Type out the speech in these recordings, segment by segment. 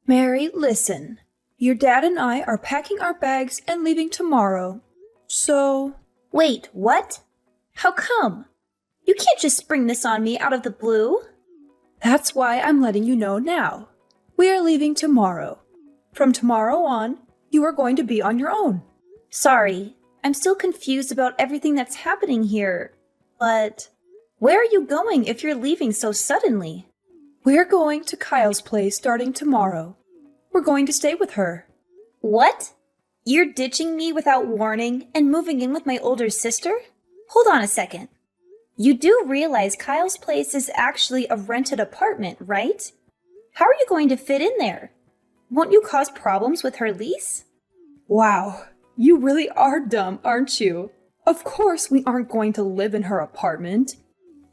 Mary, listen. Your dad and I are packing our bags and leaving tomorrow. So, Wait, what? How come? You can't just spring this on me out of the blue. that's why I'm letting you know now. We are leaving tomorrow. From tomorrow on, you are going to be on your own. Sorry, I'm still confused about everything that's happening here. But where are you going if you're leaving so suddenly? We're going to Kyle's place starting tomorrow. We're going to stay with her. What? You're ditching me without warning and moving in with my older sister? Hold on a second. You do realize Kyle's place is actually a rented apartment, right? How are you going to fit in there? Won't you cause problems with her lease? Wow, you really are dumb, aren't you? Of course we aren't going to live in her apartment.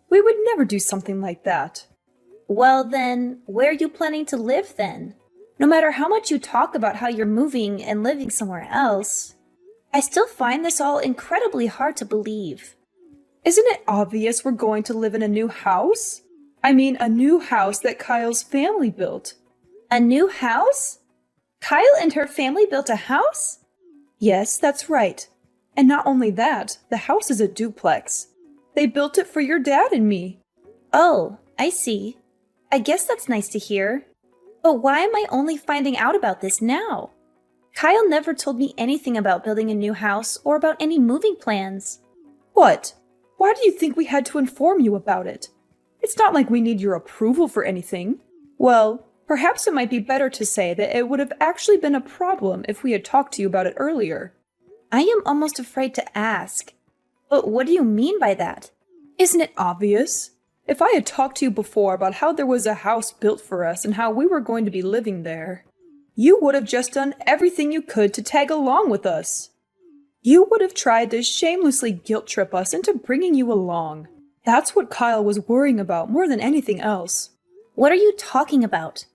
We would never do something like that. Well then, where are you planning to live then? No matter how much you talk about how you're moving and living somewhere else, I still find this all incredibly hard to believe. Isn't it obvious we're going to live in a new house? I mean, a new house that Kyle's family built. A new house? Kyle and her family built a house? Yes, that's right. And not only that, the house is a duplex. They built it for your dad and me. Oh, I see. I guess that's nice to hear. But why am I only finding out about this now? Kyle never told me anything about building a new house or about any moving plans. What? Why do you think we had to inform you about it? It's not like we need your approval for anything. Well, perhaps it might be better to say that it would have actually been a problem if we had talked to you about it earlier. I am almost afraid to ask. But what do you mean by that? Isn't it obvious? If I had talked to you before about how there was a house built for us and how we were going to be living there, you would have just done everything you could to tag along with us. You would have tried to shamelessly guilt trip us into bringing you along. That's what Kyle was worrying about more than anything else. What are you talking about?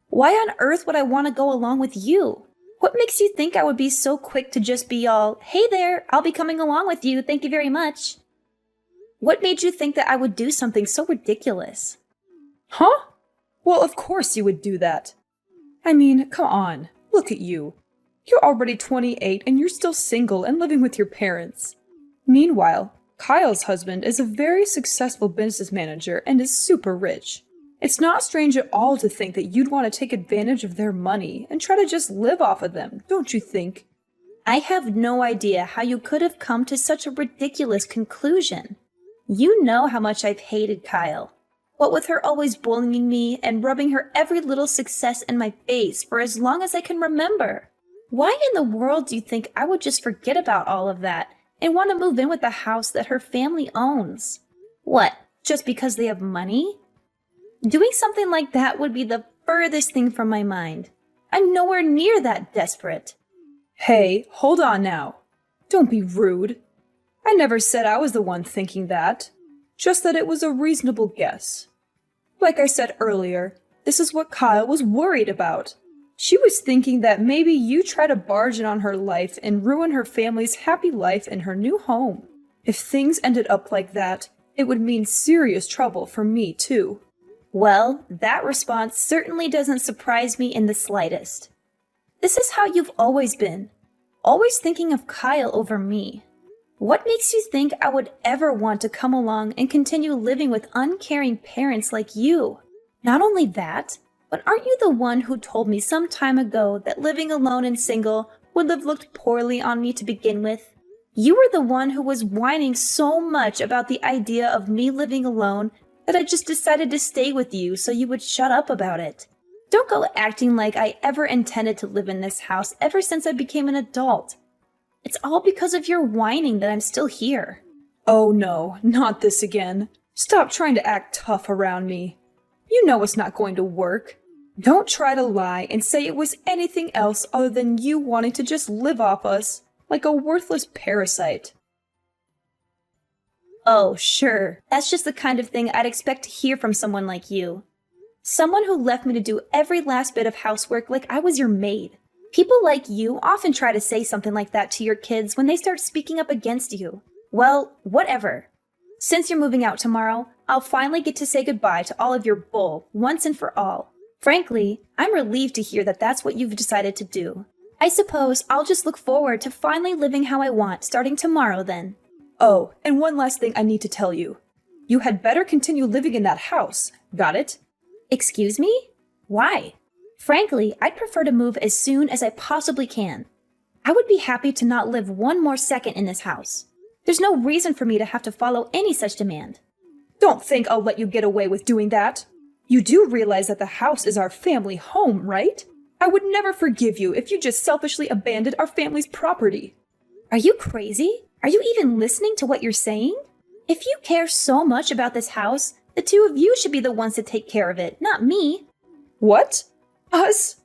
Why on earth would I want to go along with you? What makes you think I would be so quick to just be all, hey there, I'll be coming along with you, thank you very much? What made you think that I would do something so ridiculous? Huh? Well, of course you would do that. I mean, come on, look at you. You're already 28 and you're still single and living with your parents. Meanwhile, Kyle's husband is a very successful business manager and is super rich. It's not strange at all to think that you'd want to take advantage of their money and try to just live off of them, don't you think? I have no idea how you could have come to such a ridiculous conclusion. You know how much I've hated Kyle. What with her always bullying me and rubbing her every little success in my face for as long as I can remember. Why in the world do you think I would just forget about all of that and want to move in with a house that her family owns? What, just because they have money? Doing something like that would be the furthest thing from my mind. I'm nowhere near that desperate. Hey, hold on now. Don't be rude. I never said I was the one thinking that. Just that it was a reasonable guess. Like I said earlier, this is what Kyle was worried about. She was thinking that maybe you try to barge in on her life and ruin her family's happy life in her new home. If things ended up like that, it would mean serious trouble for me too. Well, that response certainly doesn't surprise me in the slightest. This is how you've always been, always thinking of Kyle over me. What makes you think I would ever want to come along and continue living with uncaring parents like you? Not only that, but aren't you the one who told me some time ago that living alone and single would have looked poorly on me to begin with? You were the one who was whining so much about the idea of me living alone that I just decided to stay with you so you would shut up about it. Don't go acting like I ever intended to live in this house ever since I became an adult. It's all because of your whining that I'm still here. Oh no, not this again. Stop trying to act tough around me. You know it's not going to work. Don't try to lie and say it was anything else other than you wanting to just live off us like a worthless parasite. Oh, sure. That's just the kind of thing I'd expect to hear from someone like you. Someone who left me to do every last bit of housework like I was your maid. People like you often try to say something like that to your kids when they start speaking up against you. Well, whatever. Since you're moving out tomorrow, I'll finally get to say goodbye to all of your bull once and for all. Frankly, I'm relieved to hear that that's what you've decided to do. I suppose I'll just look forward to finally living how I want starting tomorrow then. Oh, and one last thing I need to tell you. You had better continue living in that house. Got it? Excuse me? Why? Frankly, I'd prefer to move as soon as I possibly can. I would be happy to not live one more second in this house. There's no reason for me to have to follow any such demand. Don't think I'll let you get away with doing that. You do realize that the house is our family home, right? I would never forgive you if you just selfishly abandoned our family's property. Are you crazy? Are you even listening to what you're saying? If you care so much about this house, the two of you should be the ones to take care of it, not me. What? Us?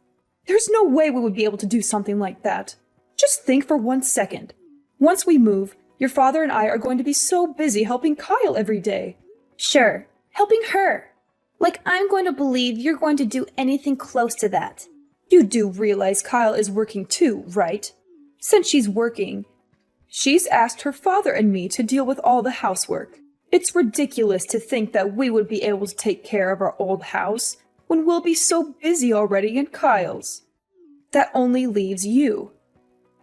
There's no way we would be able to do something like that. Just think for 1 second. Once we move, your father and I are going to be so busy helping Kyle every day. Sure, helping her. Like I'm going to believe you're going to do anything close to that. You do realize Kyle is working too, right? Since she's working, she's asked her father and me to deal with all the housework. It's ridiculous to think that we would be able to take care of our old house when we'll be so busy already in Kyle's. That only leaves you.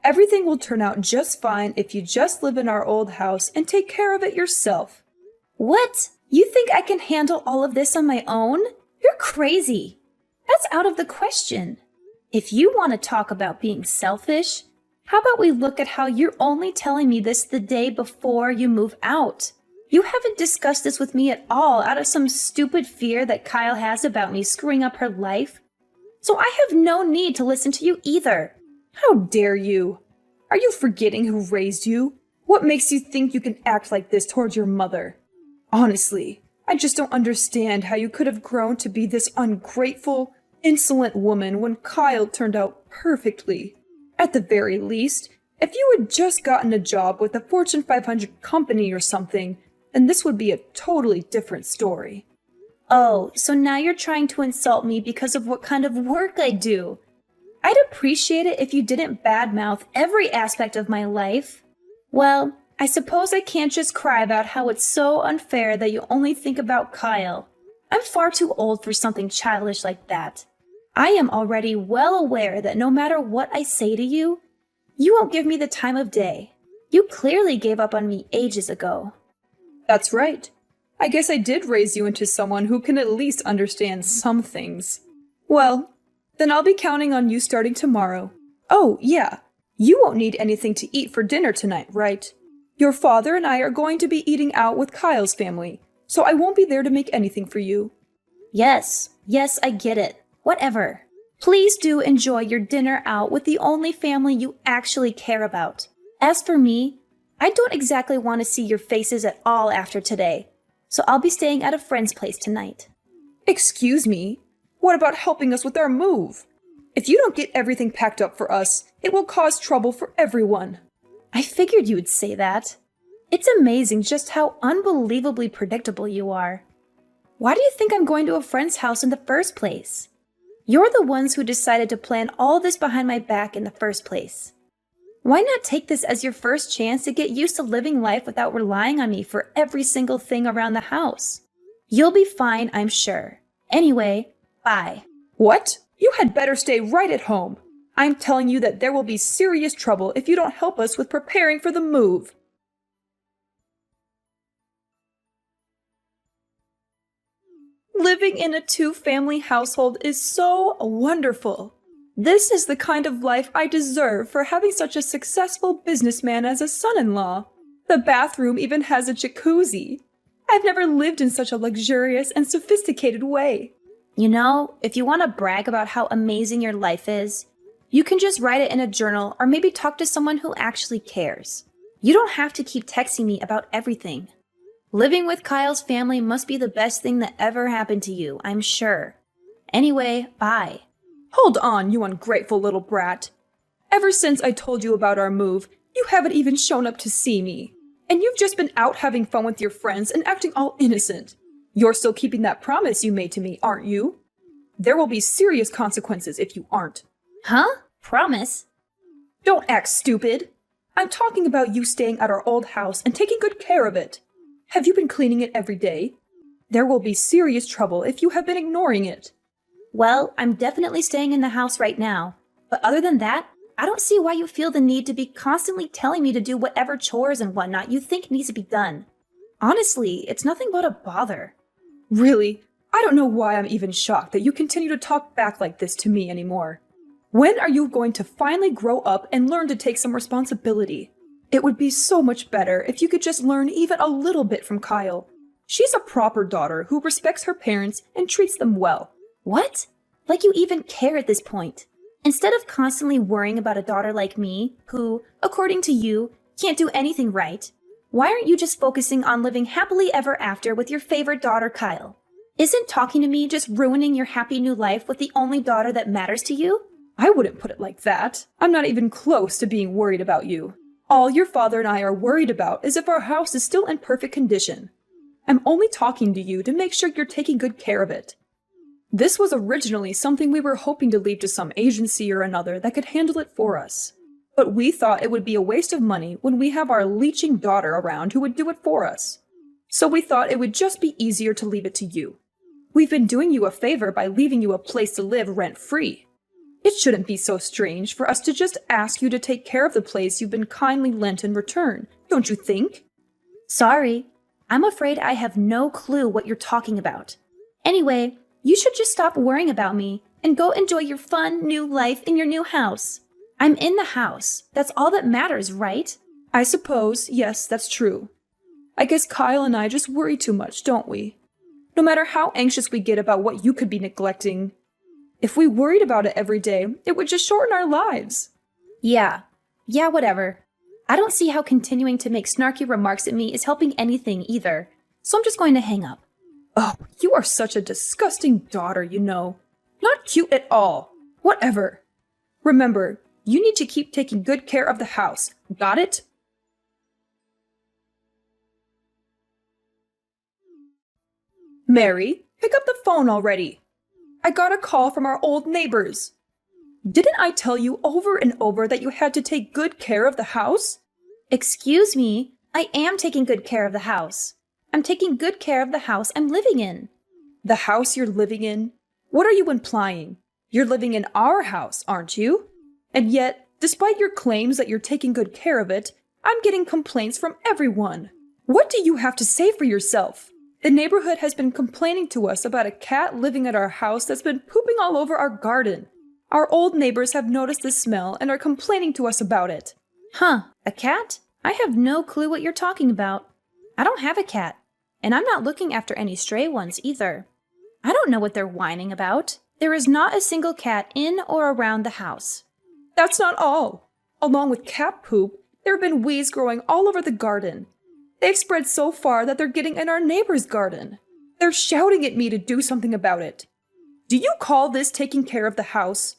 Everything will turn out just fine if you just live in our old house and take care of it yourself. What? You think I can handle all of this on my own? You're crazy. That's out of the question. If you want to talk about being selfish, how about we look at how you're only telling me this the day before you move out? You haven't discussed this with me at all out of some stupid fear that Kyle has about me screwing up her life. So I have no need to listen to you either. How dare you? Are you forgetting who raised you? What makes you think you can act like this towards your mother? Honestly, I just don't understand how you could have grown to be this ungrateful, insolent woman when Kyle turned out perfectly. At the very least, if you had just gotten a job with a Fortune 500 company or something, then this would be a totally different story. Oh, so now you're trying to insult me because of what kind of work I do. I'd appreciate it if you didn't badmouth every aspect of my life. Well, I suppose I can't just cry about how it's so unfair that you only think about Kyle. I'm far too old for something childish like that. I am already well aware that no matter what I say to you, you won't give me the time of day. You clearly gave up on me ages ago. That's right. I guess I did raise you into someone who can at least understand some things. Well, then I'll be counting on you starting tomorrow. Oh, yeah. You won't need anything to eat for dinner tonight, right? Your father and I are going to be eating out with Kyle's family, so I won't be there to make anything for you. Yes, I get it. Whatever. Please do enjoy your dinner out with the only family you actually care about. As for me, I don't exactly want to see your faces at all after today, so I'll be staying at a friend's place tonight. Excuse me? What about helping us with our move? If you don't get everything packed up for us, it will cause trouble for everyone. I figured you would say that. It's amazing just how unbelievably predictable you are. Why do you think I'm going to a friend's house in the first place? You're the ones who decided to plan all this behind my back in the first place. Why not take this as your first chance to get used to living life without relying on me for every single thing around the house? You'll be fine, I'm sure. Anyway, bye. What? You had better stay right at home. I'm telling you that there will be serious trouble if you don't help us with preparing for the move. Living in a two-family household is so wonderful. This is the kind of life I deserve for having such a successful businessman as a son-in-law. The bathroom even has a jacuzzi. I've never lived in such a luxurious and sophisticated way. You know, if you want to brag about how amazing your life is, you can just write it in a journal or maybe talk to someone who actually cares. You don't have to keep texting me about everything. Living with Kyle's family must be the best thing that ever happened to you, I'm sure. Anyway, bye. Hold on, you ungrateful little brat. Ever since I told you about our move, you haven't even shown up to see me. And you've just been out having fun with your friends and acting all innocent. You're still keeping that promise you made to me, aren't you? There will be serious consequences if you aren't. Huh? Promise? Don't act stupid. I'm talking about you staying at our old house and taking good care of it. Have you been cleaning it every day? There will be serious trouble if you have been ignoring it. Well, I'm definitely staying in the house right now. But other than that, I don't see why you feel the need to be constantly telling me to do whatever chores and whatnot you think needs to be done. Honestly, it's nothing but a bother. Really? I don't know why I'm even shocked that you continue to talk back like this to me anymore. When are you going to finally grow up and learn to take some responsibility? It would be so much better if you could just learn even a little bit from Kyle. She's a proper daughter who respects her parents and treats them well. What? Like you even care at this point. Instead of constantly worrying about a daughter like me, who, according to you, can't do anything right, why aren't you just focusing on living happily ever after with your favorite daughter, Kyle? Isn't talking to me just ruining your happy new life with the only daughter that matters to you? I wouldn't put it like that. I'm not even close to being worried about you. All your father and I are worried about is if our house is still in perfect condition. I'm only talking to you to make sure you're taking good care of it. This was originally something we were hoping to leave to some agency or another that could handle it for us. But we thought it would be a waste of money when we have our leeching daughter around who would do it for us. So we thought it would just be easier to leave it to you. We've been doing you a favor by leaving you a place to live rent-free. It shouldn't be so strange for us to just ask you to take care of the place you've been kindly lent in return, don't you think? Sorry, I'm afraid I have no clue what you're talking about. Anyway, you should just stop worrying about me and go enjoy your fun new life in your new house. I'm in the house. That's all that matters, right? I suppose, yes, that's true. I guess Kyle and I just worry too much, don't we? No matter how anxious we get about what you could be neglecting, if we worried about it every day, it would just shorten our lives. Yeah, whatever. I don't see how continuing to make snarky remarks at me is helping anything either, so I'm just going to hang up. Oh, you are such a disgusting daughter, you know. Not cute at all. Whatever. Remember, you need to keep taking good care of the house. Got it? Mary, pick up the phone already. I got a call from our old neighbors. Didn't I tell you over and over that you had to take good care of the house? Excuse me, I am taking good care of the house. I'm taking good care of the house I'm living in. The house you're living in? What are you implying? You're living in our house, aren't you? And yet, despite your claims that you're taking good care of it, I'm getting complaints from everyone. What do you have to say for yourself? The neighborhood has been complaining to us about a cat living at our house that's been pooping all over our garden. Our old neighbors have noticed the smell and are complaining to us about it. Huh, a cat? I have no clue what you're talking about. I don't have a cat, and I'm not looking after any stray ones either. I don't know what they're whining about. There is not a single cat in or around the house. That's not all. Along with cat poop, there have been weeds growing all over the garden. They've spread so far that they're getting in our neighbor's garden. They're shouting at me to do something about it. Do you call this taking care of the house?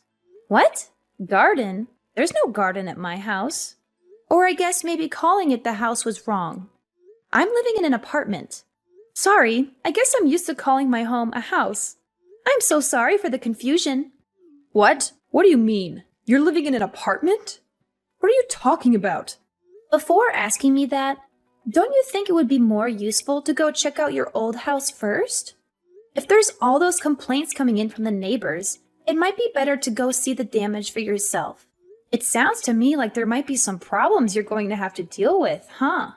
What? Garden? There's no garden at my house. Or I guess maybe calling it the house was wrong. I'm living in an apartment. Sorry, I guess I'm used to calling my home a house. I'm so sorry for the confusion. What? What do you mean? You're living in an apartment? What are you talking about? Before asking me that, don't you think it would be more useful to go check out your old house first? If there's all those complaints coming in from the neighbors, it might be better to go see the damage for yourself. It sounds to me like there might be some problems you're going to have to deal with, huh?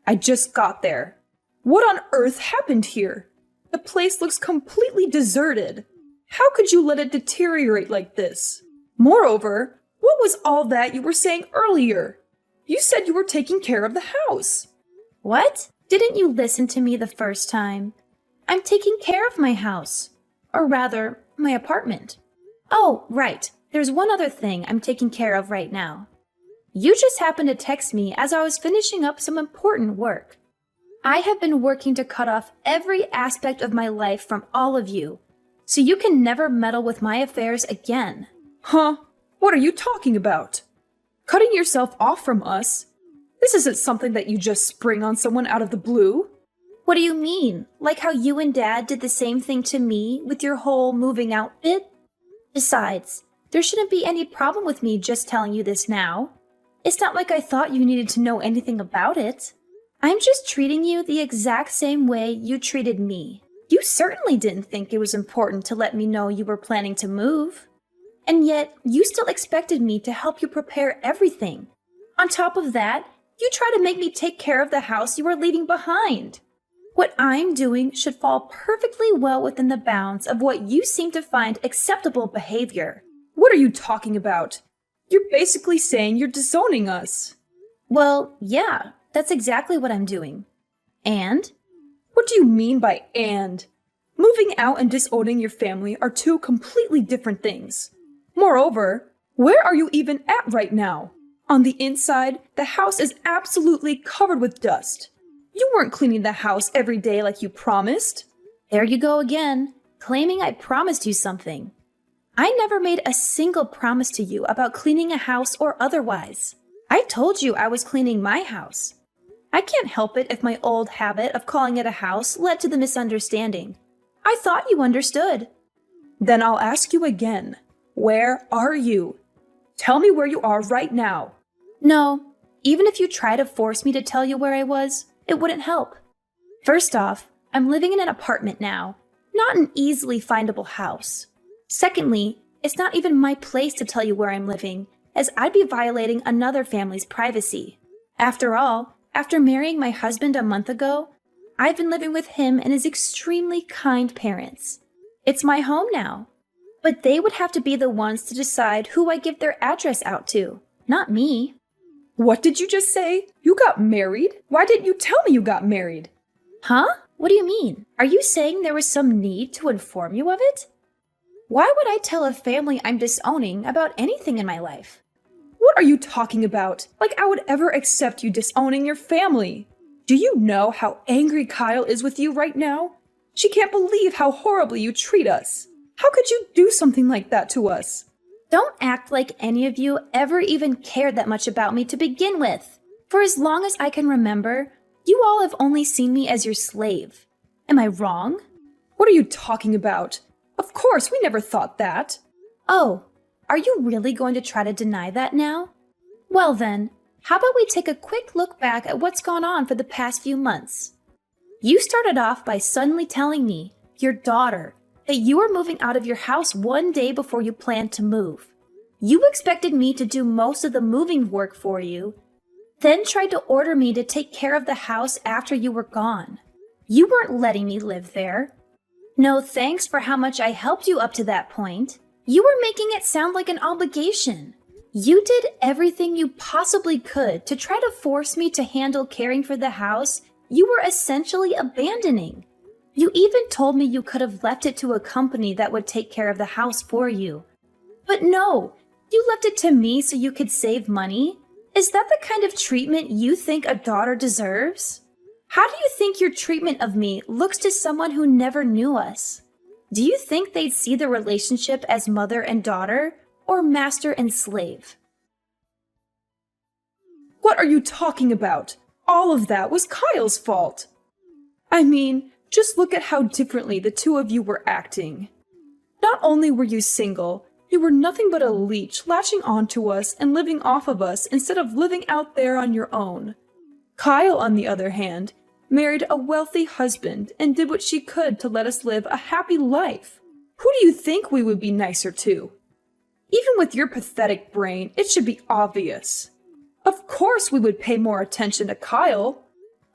I just got there. What on earth happened here? The place looks completely deserted. How could you let it deteriorate like this? Moreover, what was all that you were saying earlier? You said you were taking care of the house. What? Didn't you listen to me the first time? I'm taking care of my house. Or rather, my apartment. Oh, right. There's one other thing I'm taking care of right now. You just happened to text me as I was finishing up some important work. I have been working to cut off every aspect of my life from all of you, so you can never meddle with my affairs again. Huh? What are you talking about? Cutting yourself off from us? This isn't something that you just spring on someone out of the blue. What do you mean? Like how you and Dad did the same thing to me with your whole moving out bit? Besides, there shouldn't be any problem with me just telling you this now. It's not like I thought you needed to know anything about it. I'm just treating you the exact same way you treated me. You certainly didn't think it was important to let me know you were planning to move. And yet, you still expected me to help you prepare everything. On top of that, you try to make me take care of the house you are leaving behind. What I'm doing should fall perfectly well within the bounds of what you seem to find acceptable behavior. What are you talking about? You're basically saying you're disowning us. Well, yeah, that's exactly what I'm doing. And? What do you mean by and? Moving out and disowning your family are two completely different things. Moreover, where are you even at right now? On the inside, the house is absolutely covered with dust. You weren't cleaning the house every day like you promised. There you go again, claiming I promised you something. I never made a single promise to you about cleaning a house or otherwise. I told you I was cleaning my house. I can't help it if my old habit of calling it a house led to the misunderstanding. I thought you understood. Then I'll ask you again. Where are you? Tell me where you are right now. No, even if you try to force me to tell you where I was, it wouldn't help. First off, I'm living in an apartment now, not an easily findable house. Secondly, it's not even my place to tell you where I'm living, as I'd be violating another family's privacy. After all, after marrying my husband a month ago, I've been living with him and his extremely kind parents. It's my home now. But they would have to be the ones to decide who I give their address out to, not me. What did you just say? You got married? Why didn't you tell me you got married? Huh? What do you mean? Are you saying there was some need to inform you of it? Why would I tell a family I'm disowning about anything in my life? What are you talking about? Like I would ever accept you disowning your family. Do you know how angry Kyle is with you right now? She can't believe how horribly you treat us. How could you do something like that to us? Don't act like any of you ever even cared that much about me to begin with. For as long as I can remember, you all have only seen me as your slave. Am I wrong? What are you talking about? Of course, we never thought that. Oh, are you really going to try to deny that now? Well then, how about we take a quick look back at what's gone on for the past few months? You started off by suddenly telling me, your daughter, that you were moving out of your house one day before you planned to move. You expected me to do most of the moving work for you, then tried to order me to take care of the house after you were gone. You weren't letting me live there. No thanks for how much I helped you up to that point. You were making it sound like an obligation. You did everything you possibly could to try to force me to handle caring for the house you were essentially abandoning. You even told me you could have left it to a company that would take care of the house for you. But no, you left it to me so you could save money? Is that the kind of treatment you think a daughter deserves? How do you think your treatment of me looks to someone who never knew us? Do you think they'd see the relationship as mother and daughter, or master and slave? What are you talking about? All of that was Kyle's fault. I mean, just look at how differently the two of you were acting. Not only were you single, you were nothing but a leech latching onto us and living off of us instead of living out there on your own. Kyle, on the other hand, married a wealthy husband and did what she could to let us live a happy life. Who do you think we would be nicer to? Even with your pathetic brain, it should be obvious. Of course we would pay more attention to Kyle.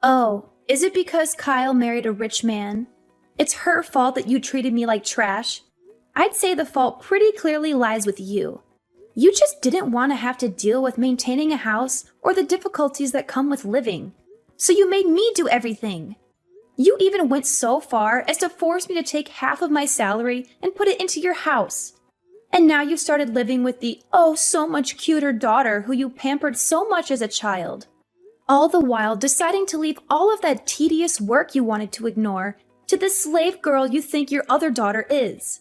Oh, is it because Kyle married a rich man? It's her fault that you treated me like trash. I'd say the fault pretty clearly lies with you. You just didn't want to have to deal with maintaining a house or the difficulties that come with living. So you made me do everything. You even went so far as to force me to take half of my salary and put it into your house. And now you've started living with the oh so much cuter daughter who you pampered so much as a child. All the while deciding to leave all of that tedious work you wanted to ignore to the slave girl you think your other daughter is.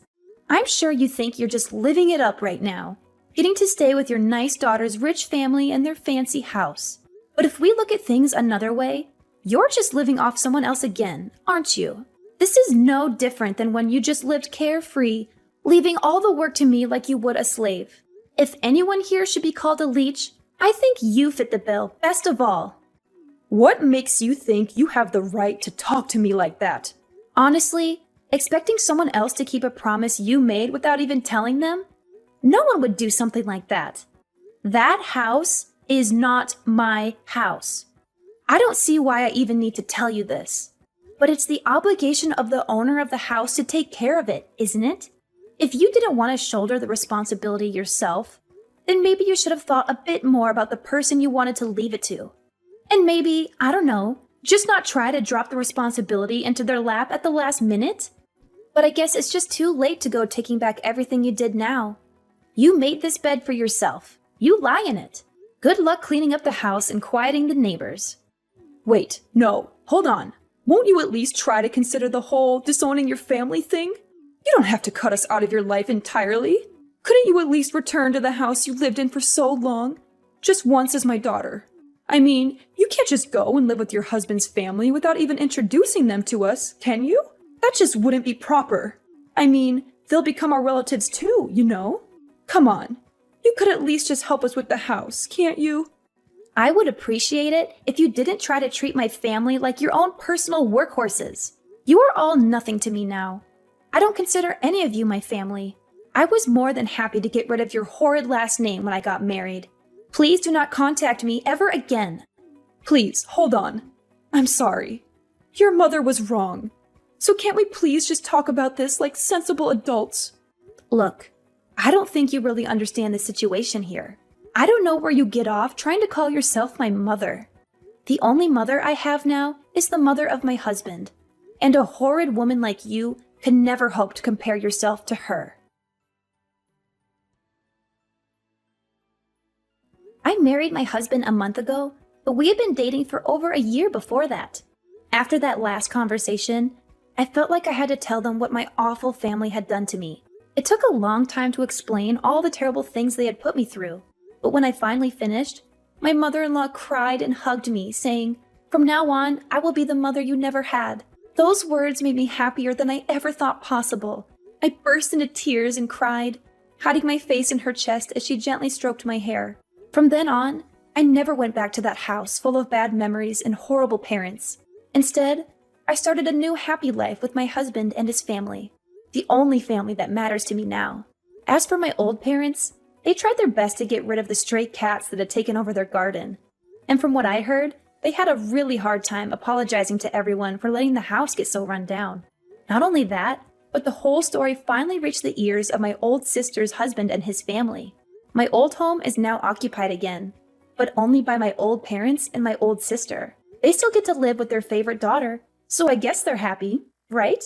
I'm sure you think you're just living it up right now, getting to stay with your nice daughter's rich family and their fancy house. But if we look at things another way, you're just living off someone else again, aren't you? This is no different than when you just lived carefree, leaving all the work to me like you would a slave. If anyone here should be called a leech, I think you fit the bill best of all. What makes you think you have the right to talk to me like that? Honestly, expecting someone else to keep a promise you made without even telling them? No one would do something like that. That house is not my house. I don't see why I even need to tell you this. But it's the obligation of the owner of the house to take care of it, isn't it? If you didn't want to shoulder the responsibility yourself, then maybe you should have thought a bit more about the person you wanted to leave it to. And maybe, I don't know, just not try to drop the responsibility into their lap at the last minute? But I guess it's just too late to go taking back everything you did now. You made this bed for yourself. You lie in it. Good luck cleaning up the house and quieting the neighbors. Wait, no, hold on. Won't you at least try to consider the whole disowning your family thing? You don't have to cut us out of your life entirely. Couldn't you at least return to the house you lived in for so long? Just once as my daughter. I mean, you can't just go and live with your husband's family without even introducing them to us, can you? That just wouldn't be proper. I mean, they'll become our relatives too, you know? Come on. You could at least just help us with the house, can't you? I would appreciate it if you didn't try to treat my family like your own personal workhorses. You are all nothing to me now. I don't consider any of you my family. I was more than happy to get rid of your horrid last name when I got married. Please do not contact me ever again. Please, hold on. I'm sorry. Your mother was wrong. So can't we please just talk about this like sensible adults? Look, I don't think you really understand the situation here. I don't know where you get off trying to call yourself my mother. The only mother I have now is the mother of my husband, and a horrid woman like you can never hope to compare yourself to her. I married my husband a month ago, but we had been dating for over a year before that. After that last conversation, I felt like I had to tell them what my awful family had done to me. It took a long time to explain all the terrible things they had put me through. But when I finally finished, my mother-in-law cried and hugged me, saying, "From now on, I will be the mother you never had." Those words made me happier than I ever thought possible. I burst into tears and cried, hiding my face in her chest as she gently stroked my hair. From then on, I never went back to that house full of bad memories and horrible parents. Instead, I started a new happy life with my husband and his family, the only family that matters to me now. As for my old parents, they tried their best to get rid of the stray cats that had taken over their garden. And from what I heard, they had a really hard time apologizing to everyone for letting the house get so run down. Not only that, but the whole story finally reached the ears of my old sister's husband and his family. My old home is now occupied again, but only by my old parents and my old sister. They still get to live with their favorite daughter, so I guess they're happy, right?